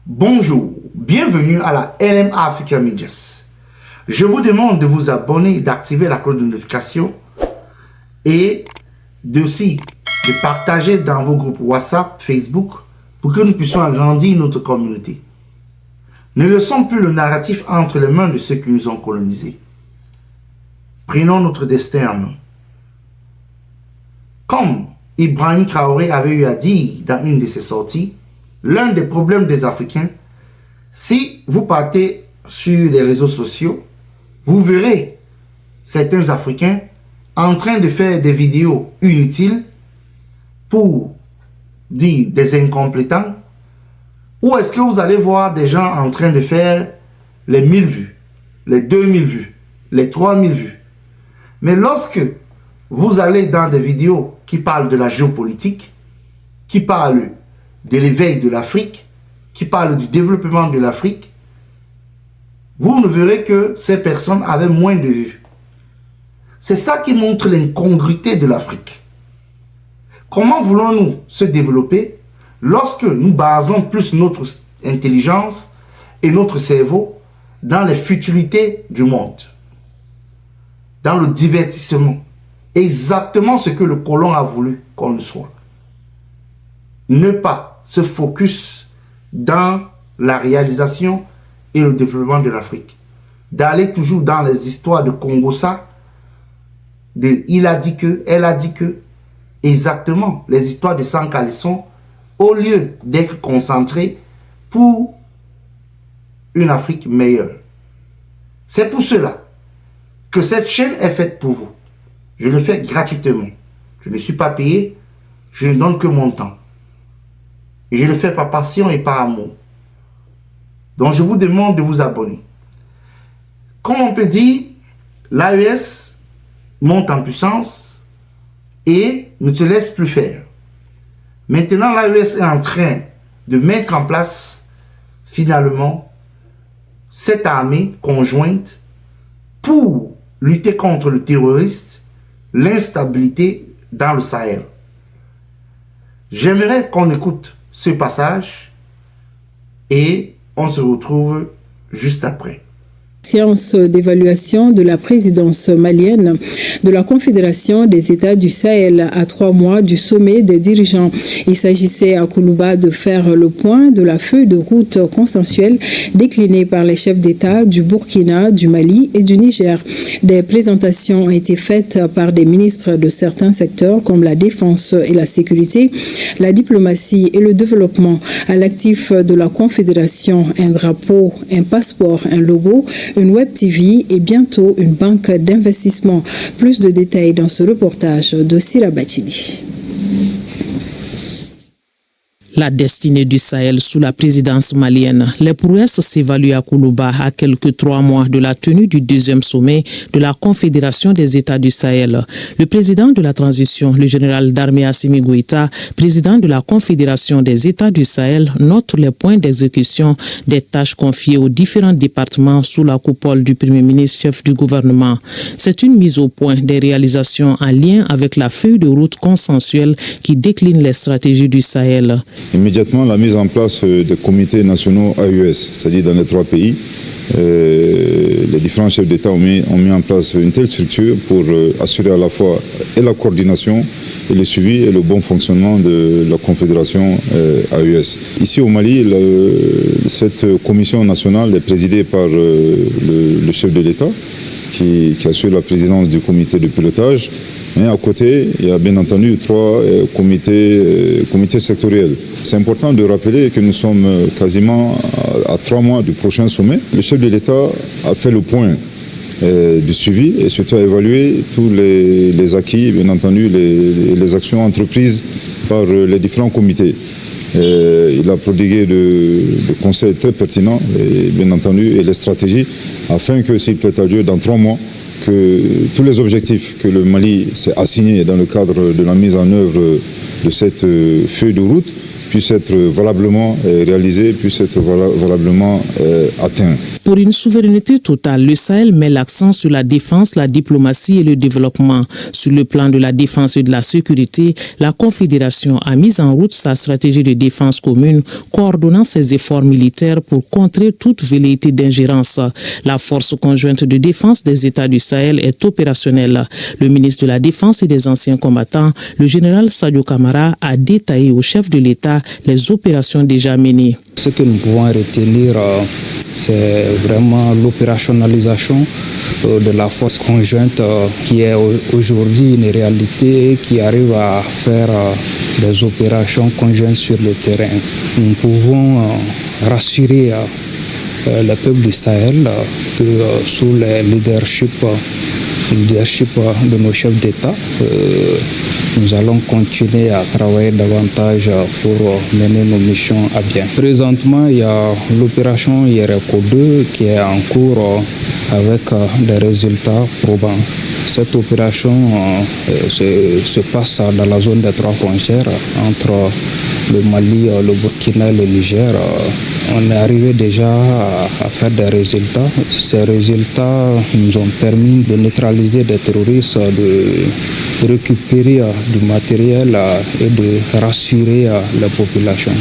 Bonjour, bienvenue à la LM Africa Medias. Je vous demande de vous abonner, d'activer la cloche de notification et aussi de partager dans vos groupes WhatsApp, Facebook pour que nous puissions agrandir notre communauté. Ne laissons plus le narratif entre les mains de ceux qui nous ont colonisés. Prenons notre destin en main. Comme Ibrahim Traoré avait eu à dire dans une de ses sorties, l'un des problèmes des Africains, si vous partez sur les réseaux sociaux, vous verrez certains Africains en train de faire des vidéos inutiles pour dire des incompétents, ou est-ce que vous allez voir des gens en train de faire les 1000 vues, les 2000 vues, les 3000 vues. Mais lorsque vous allez dans des vidéos qui parlent de la géopolitique, qui parlent de l'éveil de l'Afrique, qui parlent du développement de l'Afrique, vous ne verrez que ces personnes avaient moins de vues. C'est ça qui montre l'incongruité de l'Afrique. Comment voulons-nous se développer lorsque nous basons plus notre intelligence et notre cerveau dans les futilités du monde, dans le divertissement, exactement ce que le colon a voulu qu'on le soit. Ne pas se focus dans la réalisation et le développement de l'Afrique. D'aller toujours dans les histoires de Congossa, de il a dit que, elle a dit que, exactement, les histoires de Sans Calisson, au lieu d'être concentrés pour une Afrique meilleure. C'est pour cela que cette chaîne est faite pour vous. Je le fais gratuitement. Je ne suis pas payé, je ne donne que mon temps. Et je le fais par passion et par amour. Donc je vous demande de vous abonner. Comme on peut dire, l'AES monte en puissance et ne te laisse plus faire. Maintenant, l'AES est en train de mettre en place, finalement, cette armée conjointe pour lutter contre le terrorisme, l'instabilité dans le Sahel. J'aimerais qu'on écoute ce passage et on se retrouve juste après. Séance d'évaluation de la présidence malienne de la Confédération des États du Sahel à 3 mois du sommet des dirigeants. Il s'agissait à Koulouba de faire le point de la feuille de route consensuelle déclinée par les chefs d'État du Burkina, du Mali et du Niger. Des présentations ont été faites par des ministres de certains secteurs comme la défense et la sécurité, la diplomatie et le développement. À l'actif de la Confédération, un drapeau, un passeport, un logo, une web TV et bientôt une banque d'investissement. Plus de détails dans ce reportage de Sira Bachili. La destinée du Sahel sous la présidence malienne. Les prouesses s'évaluent à Koulouba à quelques 3 mois de la tenue du 2e sommet de la Confédération des États du Sahel. Le président de la transition, le général d'armée Assimi Goïta, président de la Confédération des États du Sahel, note les points d'exécution des tâches confiées aux différents départements sous la coupole du Premier ministre chef du gouvernement. C'est une mise au point des réalisations en lien avec la feuille de route consensuelle qui décline les stratégies du Sahel. Immédiatement, la mise en place des comités nationaux AES, c'est-à-dire dans les 3 pays, les différents chefs d'État ont mis en place une telle structure pour assurer à la fois et la coordination et le suivi et le bon fonctionnement de la Confédération AES. Ici au Mali, cette commission nationale est présidée par le chef de l'État qui assure la présidence du comité de pilotage. Mais à côté, il y a bien entendu 3 comités sectoriels. C'est important de rappeler que nous sommes quasiment à 3 mois du prochain sommet. Le chef de l'État a fait le point du suivi et surtout a évalué tous les acquis, bien entendu, les actions entreprises par les différents comités. Il a prodigué de conseils très pertinents et bien entendu et les stratégies afin que s'il plaît à Dieu dans 3 mois, que tous les objectifs que le Mali s'est assigné dans le cadre de la mise en œuvre de cette feuille de route puisse être valablement réalisé, puisse être valablement atteint. Pour une souveraineté totale, le Sahel met l'accent sur la défense, la diplomatie et le développement. Sur le plan de la défense et de la sécurité, la Confédération a mis en route sa stratégie de défense commune, coordonnant ses efforts militaires pour contrer toute velléité d'ingérence. La force conjointe de défense des États du Sahel est opérationnelle. Le ministre de la Défense et des anciens combattants, le général Sadio Kamara, a détaillé au chef de l'État les opérations déjà menées. Ce que nous pouvons retenir, c'est vraiment l'opérationnalisation de la force conjointe qui est aujourd'hui une réalité, qui arrive à faire des opérations conjointes sur le terrain. Nous pouvons rassurer le peuple du Sahel que sous le leadership de nos chefs d'État, nous allons continuer à travailler davantage pour mener nos missions à bien. Présentement, il y a l'opération IRECO 2 qui est en cours avec des résultats probants. Cette opération se passe dans la zone des 3 frontières entre le Mali, le Burkina et le Niger. On est arrivé déjà à faire des résultats. Ces résultats nous ont permis de neutraliser des terroristes, de récupérer du matériel et de rassurer la population.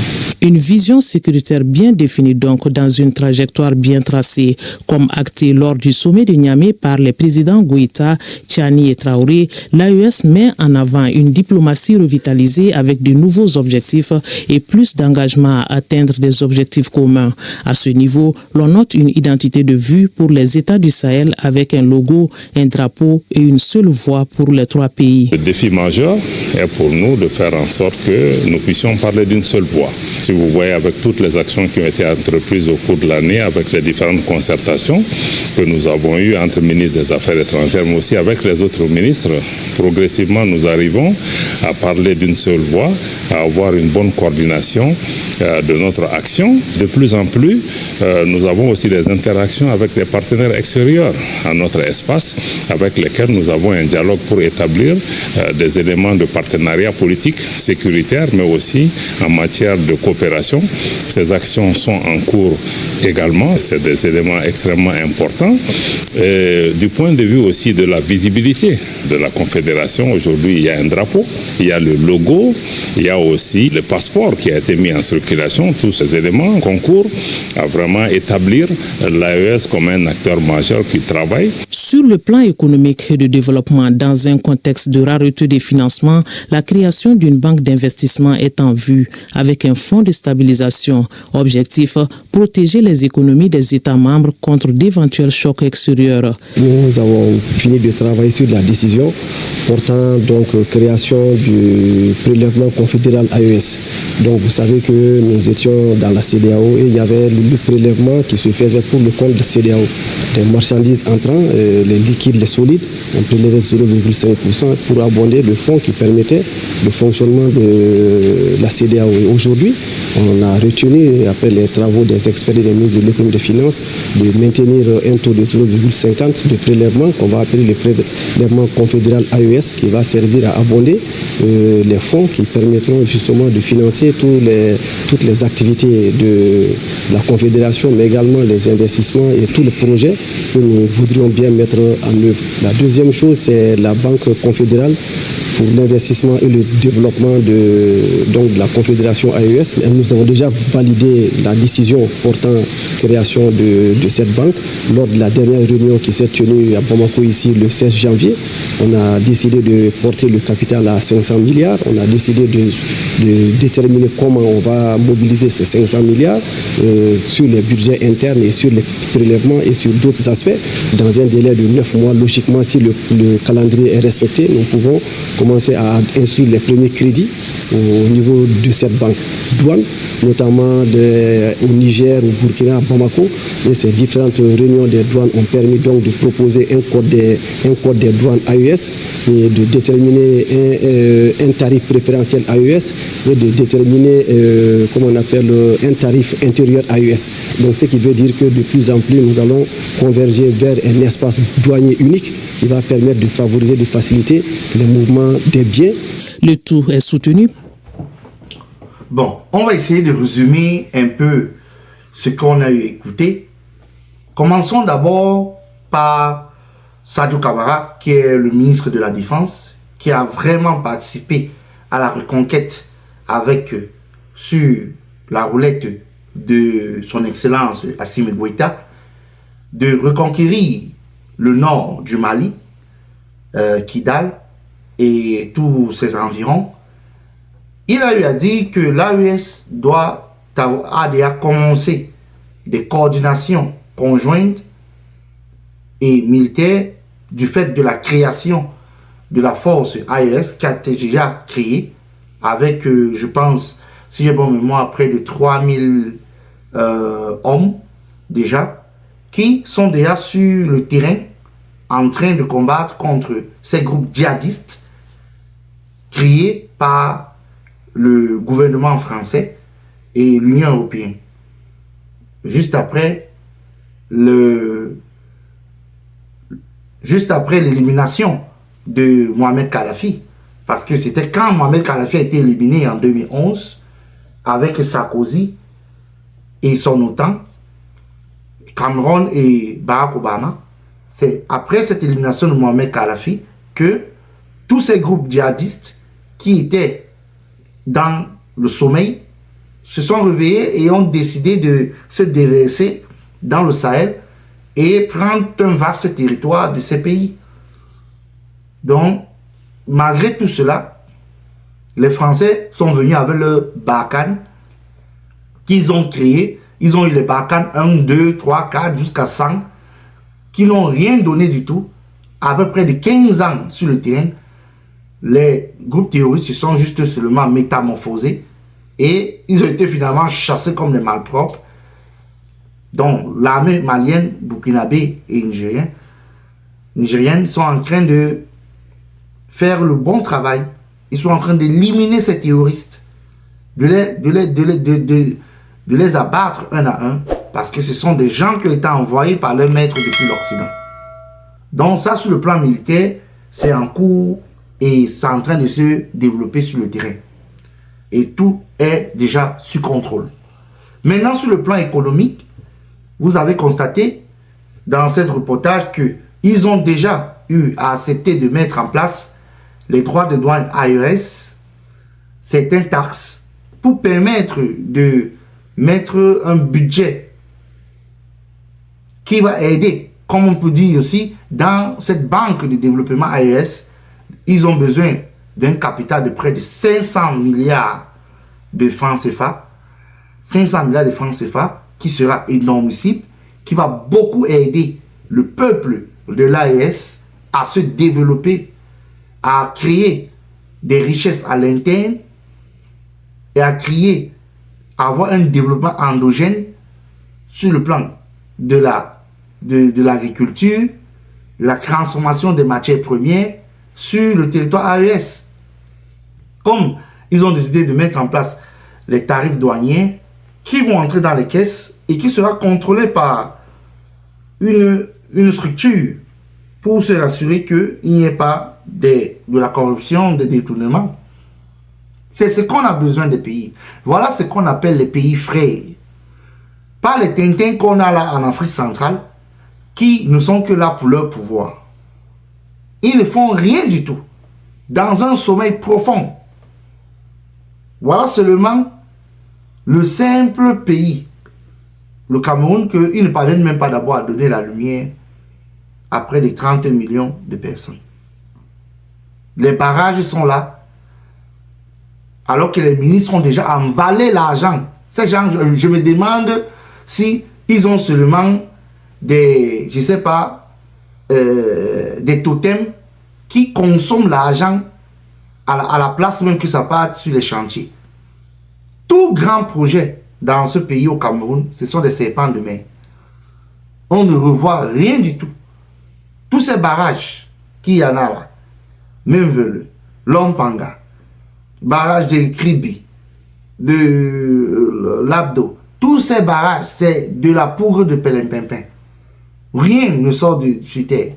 Une vision sécuritaire bien définie donc dans une trajectoire bien tracée, comme acté lors du sommet de Niamey par les présidents Goïta, Tchani et Traoré. L'AES met en avant une diplomatie revitalisée avec de nouveaux objectifs et plus d'engagement à atteindre des objectifs communs. À ce niveau, l'on note une identité de vue pour les États du Sahel avec un logo, un drapeau et une seule voix pour les 3 pays. Le défi majeur est pour nous de faire en sorte que nous puissions parler d'une seule voix. Si vous voyez avec toutes les actions qui ont été entreprises au cours de l'année, avec les différentes concertations que nous avons eues entre ministres des Affaires étrangères, mais aussi avec les autres ministres, progressivement nous arrivons à parler d'une seule voix, à avoir une bonne coordination de notre action. De plus en plus, nous avons aussi des interactions avec des partenaires extérieurs à notre espace, avec lesquels nous avons un dialogue pour établir des éléments de partenariat politique, sécuritaire, mais aussi en matière de coopération. Ces actions sont en cours également. C'est des éléments extrêmement importants. Et du point de vue aussi de la visibilité de la Confédération, aujourd'hui, il y a un drapeau, il y a le logo, il y a aussi le passeport qui a été mis en circulation. Tous ces éléments concourent à vraiment établir l'AES comme un acteur majeur qui travaille. Sur le plan économique et de développement, dans un contexte de rareté des financements, la création d'une banque d'investissement est en vue avec un fonds de stabilisation. Objectif, protéger les économies des États membres contre d'éventuels chocs extérieurs. Nous avons fini de travailler sur la décision portant donc création du prélèvement confédéral AES. Donc vous savez que nous étions dans la CEDEAO et il y avait le prélèvement qui se faisait pour le compte de la CEDEAO. Des marchandises entrant, les liquides, les solides, on prélevait 0,5% pour abonder le fonds qui permettait le fonctionnement de la CEDEAO. Et aujourd'hui, on a retenu, après les travaux des experts et des ministres de l'économie et des finances, de maintenir un taux de 0,50 de prélèvement qu'on va appeler le prélèvement confédéral AES qui va servir à abonder les fonds qui permettront justement de financer toutes les activités de la Confédération, mais également les investissements et tous les projets que nous voudrions bien mettre en œuvre. La deuxième chose, c'est la Banque confédérale pour l'investissement et le développement de la Confédération AES. Nous avons déjà validé la décision portant création de cette banque lors de la dernière réunion qui s'est tenue à Bamako ici le 16 janvier. On a décidé de porter le capital à 500 milliards. On a décidé de déterminer comment on va mobiliser ces 500 milliards sur les budgets internes et sur les prélèvements et sur d'autres aspects. Dans un délai de 9 mois, logiquement, si le calendrier est respecté, nous pouvons commencer à instruire les premiers crédits au niveau de cette banque douane, notamment au Niger, au Burkina, à Bamako. Et ces différentes réunions des douanes ont permis donc de proposer un code des douanes AES et de déterminer un tarif préférentiel AES et de déterminer un tarif intérieur AES. Donc ce qui veut dire que de plus en plus nous allons converger vers un espace douanier unique qui va permettre de favoriser, de faciliter les mouvements des biens. Le tout est soutenu Bon, on va essayer de résumer un peu ce qu'on a écouté. Commençons d'abord par Sadio Kamara, qui est le ministre de la Défense, qui a vraiment participé à la reconquête avec sur la roulette de son excellence Assimi Goïta, de reconquérir le nord du Mali, Kidal et tous ses environs. Il a eu à dire que l'AES a déjà commencé des coordinations conjointes et militaires du fait de la création de la force AES qui a été déjà créée avec, je pense, si j'ai bonne mémoire, près de 3000 hommes déjà qui sont déjà sur le terrain en train de combattre contre ces groupes djihadistes créés par le gouvernement français et l'Union européenne. Juste après l'élimination de Mohamed Kadhafi, parce que c'était quand Mohamed Kadhafi a été éliminé en 2011 avec Sarkozy et son OTAN, Cameron et Barack Obama. C'est après cette élimination de Mohamed Kadhafi que tous ces groupes djihadistes qui étaient dans le sommeil se sont réveillés et ont décidé de se déverser dans le Sahel et prendre un vaste territoire de ces pays. Donc, malgré tout cela, les Français sont venus avec le Barkhane qu'ils ont créé. Ils ont eu les Barkhane 1, 2, 3, 4, jusqu'à 100, qui n'ont rien donné du tout. À peu près de 15 ans sur le terrain, les groupes terroristes se sont juste seulement métamorphosés et ils ont été finalement chassés comme des malpropres. Donc, l'armée malienne, burkinabé et nigérienne sont en train de faire le bon travail. Ils sont en train d'éliminer ces terroristes, de les abattre un à un, parce que ce sont des gens qui ont été envoyés par leur maître depuis l'Occident. Donc ça, sur le plan militaire, c'est en cours et c'est en train de se développer sur le terrain. Et tout est déjà sous contrôle. Maintenant, sur le plan économique, vous avez constaté dans ce reportage qu'ils ont déjà eu à accepter de mettre en place les droits de douane AES, certaines taxes, pour permettre de mettre un budget qui va aider, comme on peut dire aussi, dans cette banque de développement AES, ils ont besoin d'un capital de près de 500 milliards de francs CFA, 500 milliards de francs CFA, qui sera énormissime, qui va beaucoup aider le peuple de l'AES à se développer, à créer des richesses à l'interne et à avoir un développement endogène sur le plan de l'agriculture, la transformation des matières premières sur le territoire AES. Comme ils ont décidé de mettre en place les tarifs douaniers qui vont entrer dans les caisses et qui sera contrôlé par une structure pour se rassurer qu'il n'y ait pas de la corruption, des détournements. C'est ce qu'on a besoin des pays. Voilà ce qu'on appelle les pays frères. Pas les tintins qu'on a là en Afrique centrale, qui ne sont que là pour leur pouvoir. Ils ne font rien du tout. Dans un sommeil profond. Voilà seulement le simple pays, le Cameroun, qu'ils ne parviennent même pas d'abord à donner la lumière à près de 30 millions de personnes. Les barrages sont là, alors que les ministres ont déjà envalé l'argent. Ces gens, je me demande si ils ont seulement des, je sais pas, des totems qui consomment l'argent à la place même que ça parte sur les chantiers. Tout grand projet dans ce pays au Cameroun, ce sont des serpents de mer. On ne revoit rien du tout. Tous ces barrages qu'il y en a là, même Lompanga, barrage de Kribi, de Labdo, tous ces barrages, c'est de la poudre de Pelimpinpin. Rien ne sort de terre.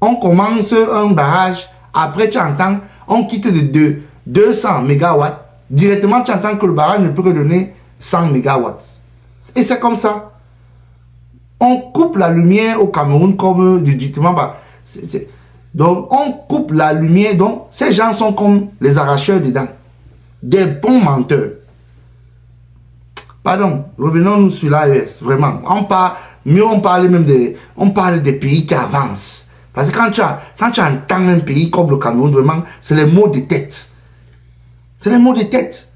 On commence un barrage, après tu entends, on quitte de 200 mégawatts directement tu entends que le barrage ne peut que donner 100 mégawatts. Et c'est comme ça. On coupe la lumière au Cameroun comme du ditement. Donc, on coupe la lumière. Donc, ces gens sont comme les arracheurs dedans. Des bons menteurs. Pardon, revenons-nous sur l'AES. Vraiment. On parle même des pays qui avancent. Parce que quand tu entends un pays comme le Cameroun, vraiment, c'est les mots de tête. C'est les mots de tête.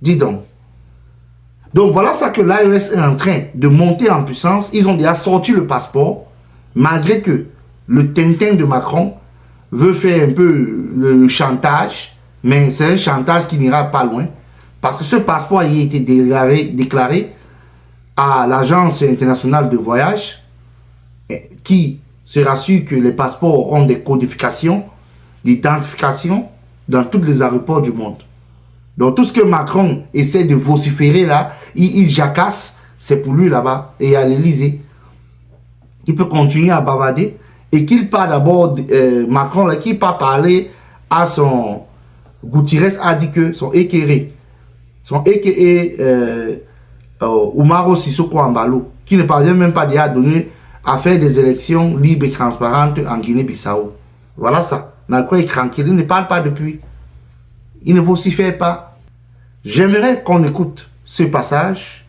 Dis donc. Donc voilà ça que l'AES est en train de monter en puissance. Ils ont déjà sorti le passeport, malgré que le Tintin de Macron veut faire un peu le chantage, mais c'est un chantage qui n'ira pas loin, parce que ce passeport a été déclaré à l'Agence internationale de voyage, qui se rassure que les passeports ont des codifications, d'identification dans tous les aéroports du monde. Donc tout ce que Macron essaie de vociférer là, il jacasse, c'est pour lui là-bas et à l'Elysée. Il peut continuer à bavarder et qu'il part d'abord, Macron là, qui part parler à son Gutiérrez a dit que son équerré, Umaro Sissoko Ambalo, qui ne parvient même pas déjà à donner, à faire des élections libres et transparentes en Guinée-Bissau. Voilà ça. Macron est tranquille, il ne parle pas depuis. Il ne vocifère pas. J'aimerais qu'on écoute ce passage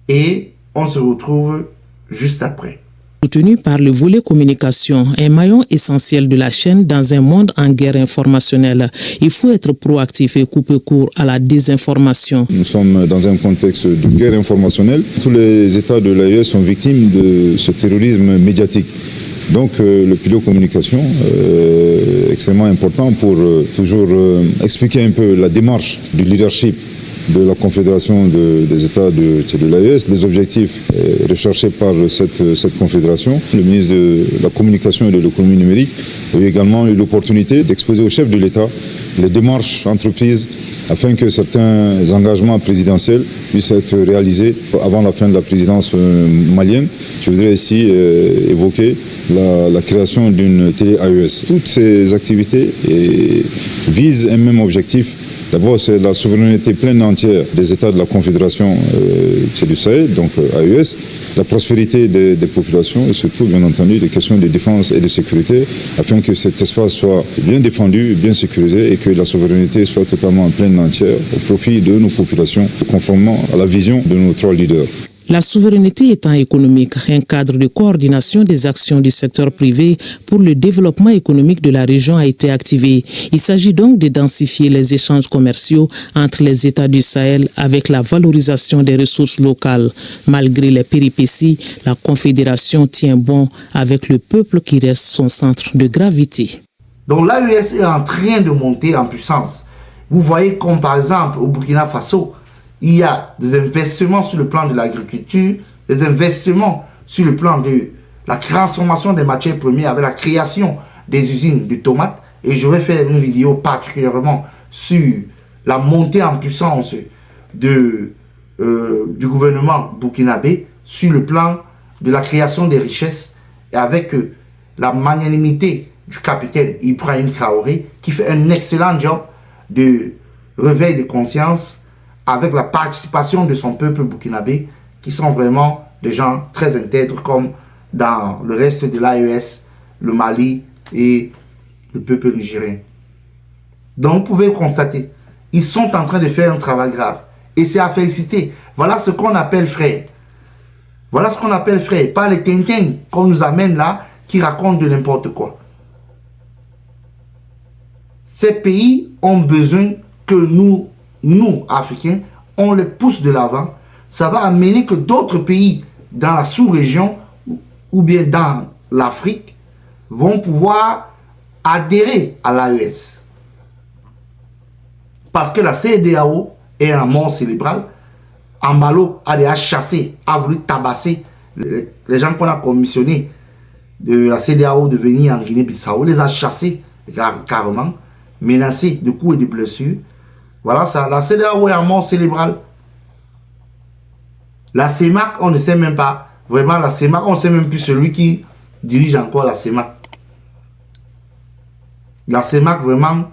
et on se retrouve juste après. Soutenu par le volet communication, un maillon essentiel de la chaîne dans un monde en guerre informationnelle. Il faut être proactif et couper court à la désinformation. Nous sommes dans un contexte de guerre informationnelle. Tous les États de l'AES sont victimes de ce terrorisme médiatique. Donc le pilier communication est extrêmement important pour toujours expliquer un peu la démarche du leadership de la Confédération des États de l'AES, les objectifs recherchés par cette confédération. Le ministre de la Communication et de l'Économie numérique a eu également eu l'opportunité d'exposer au chef de l'État les démarches entreprises afin que certains engagements présidentiels puissent être réalisés avant la fin de la présidence malienne. Je voudrais ici évoquer la création d'une télé AES. Toutes ces activités visent un même objectif. D'abord, c'est la souveraineté pleine et entière des États de la Confédération du Sahel, donc AES, la prospérité des populations et surtout, bien entendu, des questions de défense et de sécurité, afin que cet espace soit bien défendu, bien sécurisé et que la souveraineté soit totalement pleine et entière au profit de nos populations, conformément à la vision de nos trois leaders. La souveraineté étant économique, un cadre de coordination des actions du secteur privé pour le développement économique de la région a été activé. Il s'agit donc de densifier les échanges commerciaux entre les États du Sahel avec la valorisation des ressources locales. Malgré les péripéties, la Confédération tient bon avec le peuple qui reste son centre de gravité. Donc l'AES est en train de monter en puissance. Vous voyez comme par exemple au Burkina Faso, il y a des investissements sur le plan de l'agriculture, des investissements sur le plan de la transformation des matières premières avec la création des usines de tomates. Et je vais faire une vidéo particulièrement sur la montée en puissance du gouvernement burkinabé sur le plan de la création des richesses et avec la magnanimité du capitaine Ibrahim Traoré qui fait un excellent job de réveil de conscience avec la participation de son peuple burkinabé, qui sont vraiment des gens très intègres, comme dans le reste de l'AES, le Mali et le peuple nigérien. Donc vous pouvez constater, ils sont en train de faire un travail grave. Et c'est à féliciter. Voilà ce qu'on appelle frère. Voilà ce qu'on appelle frère. Pas les tintins qu'on nous amène là, qui racontent de n'importe quoi. Ces pays ont besoin que nous, Africains, on les pousse de l'avant. Ça va amener que d'autres pays dans la sous-région ou bien dans l'Afrique vont pouvoir adhérer à l'AES. Parce que la CEDEAO est en mort cérébrale. Ambalo a déjà chassé, a voulu tabasser les gens qu'on a commissionnés de la CEDEAO de venir en Guinée-Bissau. Les a chassés carrément, menacés de coups et de blessures. Voilà ça, la CEDEAO est en mort cérébrale. La CEMAC, on ne sait même pas. Vraiment, la CEMAC, on ne sait même plus celui qui dirige encore la CEMAC. La CEMAC, vraiment,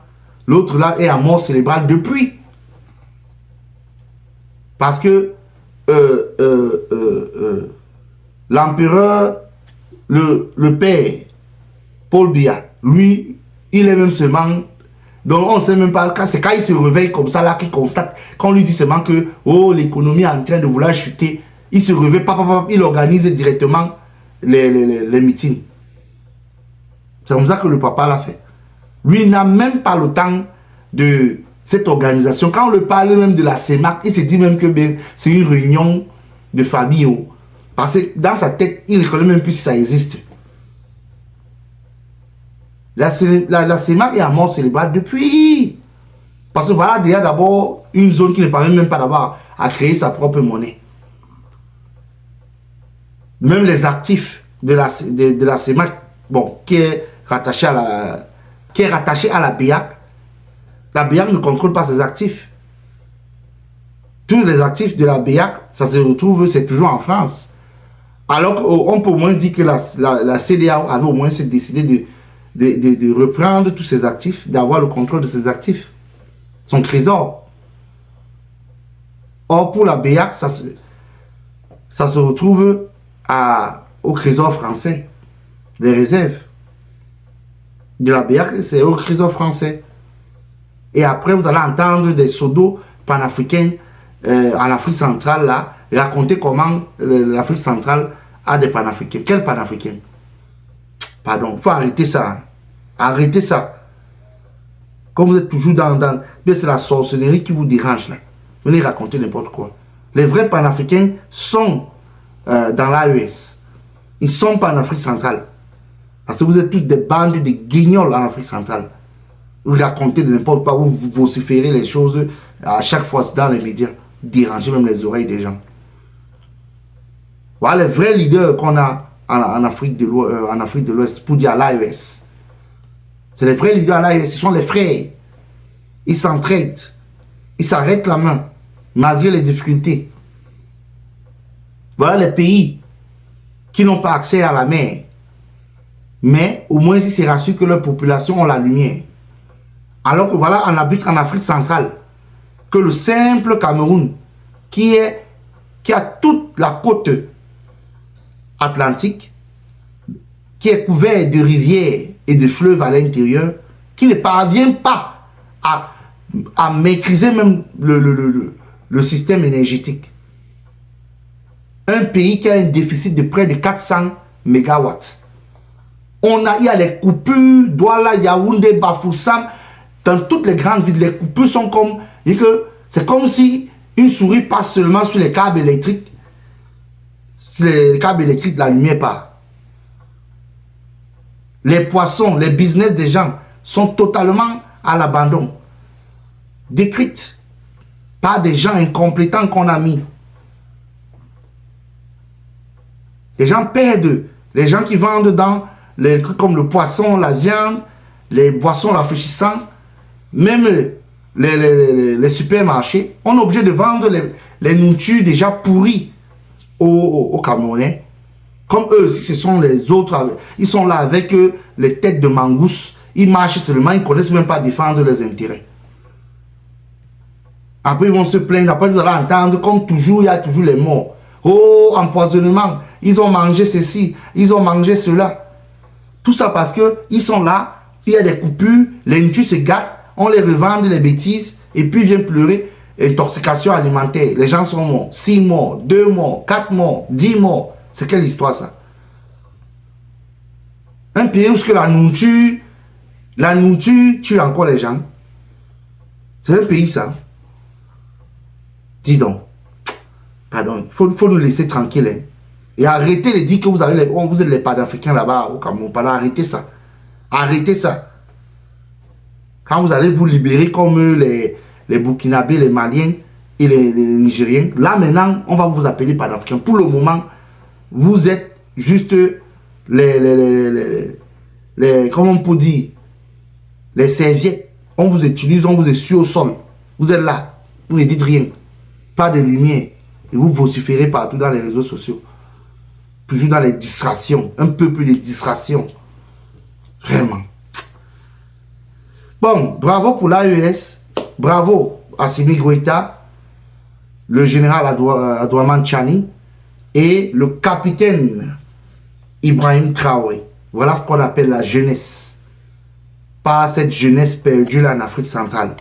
l'autre là est en mort cérébrale depuis Parce que l'empereur, le père, Paul Biya, lui, il est même seulement... Donc on ne sait même pas, c'est quand il se réveille comme ça, là, qu'il constate, quand on lui dit seulement que oh, l'économie est en train de vouloir chuter, il se réveille, il organise directement les meetings. C'est comme ça que le papa l'a fait. Lui n'a même pas le temps de cette organisation. Quand on le parle même de la CEMAC, il se dit même que c'est une réunion de famille. Parce que dans sa tête, il ne connaît même plus si ça existe. La CEMAC est à mort cérébrale depuis. Parce que voilà déjà d'abord une zone qui ne permet même pas d'abord à créer sa propre monnaie. Même les actifs de la CEMAC, bon, qui est rattaché à la BEAC, la BEAC ne contrôle pas ses actifs. Tous les actifs de la BEAC, ça se retrouve, c'est toujours en France. Alors qu'on peut au moins dire que la CEDEAO avait au moins décidé de reprendre tous ses actifs, d'avoir le contrôle de ses actifs, son trésor. Or, pour la BEAC, ça se retrouve au trésor français. Les réserves de la BEAC, c'est au trésor français. Et après, vous allez entendre des sodos panafricains en Afrique centrale, là, raconter comment l'Afrique centrale a des panafricains. Quels panafricains? Pardon, il faut arrêter ça. Arrêtez ça. Comme vous êtes toujours mais c'est la sorcellerie qui vous dérange là. Venez raconter n'importe quoi. Les vrais panafricains sont dans l'AES. Ils sont pas en Afrique centrale. Parce que vous êtes tous des bandes de guignols en Afrique centrale. Vous racontez de n'importe quoi, vous vociférez les choses à chaque fois dans les médias. Dérangez même les oreilles des gens. Voilà les vrais leaders qu'on a en Afrique de l'Ouest pour dire l'AES. C'est les vrais leaders à l'AES, ce sont les frères. Ils s'entraident. Ils s'arrêtent la main, malgré les difficultés. Voilà les pays qui n'ont pas accès à la mer. Mais au moins, ils se rassurent que leur population a la lumière. Alors que voilà, on habite en Afrique centrale, que le simple Cameroun, qui a toute la côte atlantique, qui est couvert de rivières et de fleuves à l'intérieur, qui ne parvient pas à maîtriser même le système énergétique. Un pays qui a un déficit de près de 400 mégawatts. Il y a les coupures, Douala, Yaoundé, Bafoussam, dans toutes les grandes villes, les coupures sont comme, c'est comme si une souris passe seulement sur les câbles électriques. Sur les câbles électriques, la lumière part. Les poissons, les business des gens sont totalement à l'abandon. Décrites par des gens incompétents qu'on a mis. Les gens perdent. Les gens qui vendent dans les trucs comme le poisson, la viande, les boissons rafraîchissantes, même les supermarchés, on est obligé de vendre les nourritures déjà pourries aux Camerounais. Comme eux, si ce sont les autres, ils sont là avec les têtes de mangousse, ils marchent seulement, ils ne connaissent même pas défendre leurs intérêts. Après, ils vont se plaindre, après vous allez entendre, comme toujours, il y a toujours les morts. Oh, empoisonnement, ils ont mangé ceci, ils ont mangé cela. Tout ça parce qu'ils sont là, il y a des coupures, les nourritures se gâtent, on les revend les bêtises, et puis ils viennent pleurer, intoxication alimentaire. Les gens sont morts, 6 morts, 2 morts, 4 morts, 10 morts. C'est quelle histoire ça? Un pays où la nourriture tue encore les gens. C'est un pays ça. Dis donc. Pardon, il faut nous laisser tranquilles. Hein. Et arrêtez de dire que vous êtes les panafricains là-bas au Cameroun. Arrêtez ça. Arrêtez ça. Quand vous allez vous libérer comme les Burkinabés, les Maliens et les Nigériens, là maintenant, on va vous appeler panafricains. Pour le moment, vous êtes juste comment on peut dire, les serviettes. On vous utilise, on vous essuie au sol. Vous êtes là, vous ne dites rien. Pas de lumière. Et vous vociférez partout dans les réseaux sociaux. Toujours dans les distractions. Un peu plus de distractions. Vraiment. Bon, bravo pour l'AES. Bravo à Assimi Goïta. le général Adouraman Chani et le capitaine Ibrahim Traoré. Voilà ce qu'on appelle la jeunesse. Pas cette jeunesse perdue là en Afrique centrale.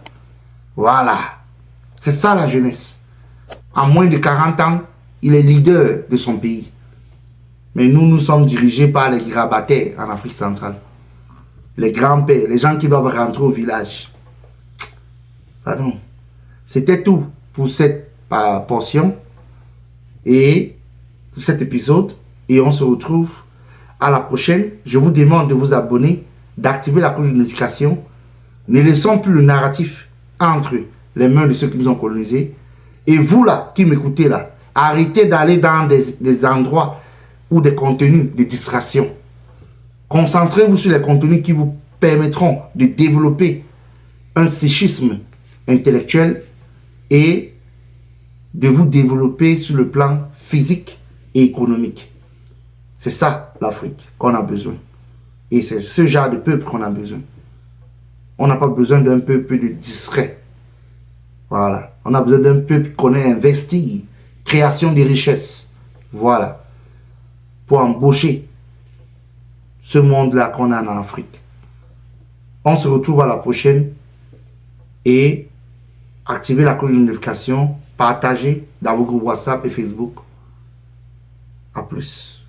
Voilà. C'est ça la jeunesse. En moins de 40 ans, il est leader de son pays. Mais nous sommes dirigés par les grabataires en Afrique centrale. Les grands-pères, les gens qui doivent rentrer au village. Pardon. C'était tout pour cette portion et pour cet épisode. Et on se retrouve à la prochaine. Je vous demande de vous abonner, d'activer la cloche de notification. Ne laissons plus le narratif entre les mains de ceux qui nous ont colonisés. Et vous là, qui m'écoutez là, arrêtez d'aller dans des endroits ou des contenus de distraction. Concentrez-vous sur les contenus qui vous permettront de développer un psychisme intellectuel et de vous développer sur le plan physique et économique. C'est ça l'Afrique qu'on a besoin. Et c'est ce genre de peuple qu'on a besoin. On n'a pas besoin d'un peuple de distrait. Voilà. On a besoin d'un peuple qui connaît investir, création des richesses. Voilà. Pour embaucher ce monde-là qu'on a en Afrique. On se retrouve à la prochaine et activez la cloche de notification, partagez dans vos groupes WhatsApp et Facebook. À plus.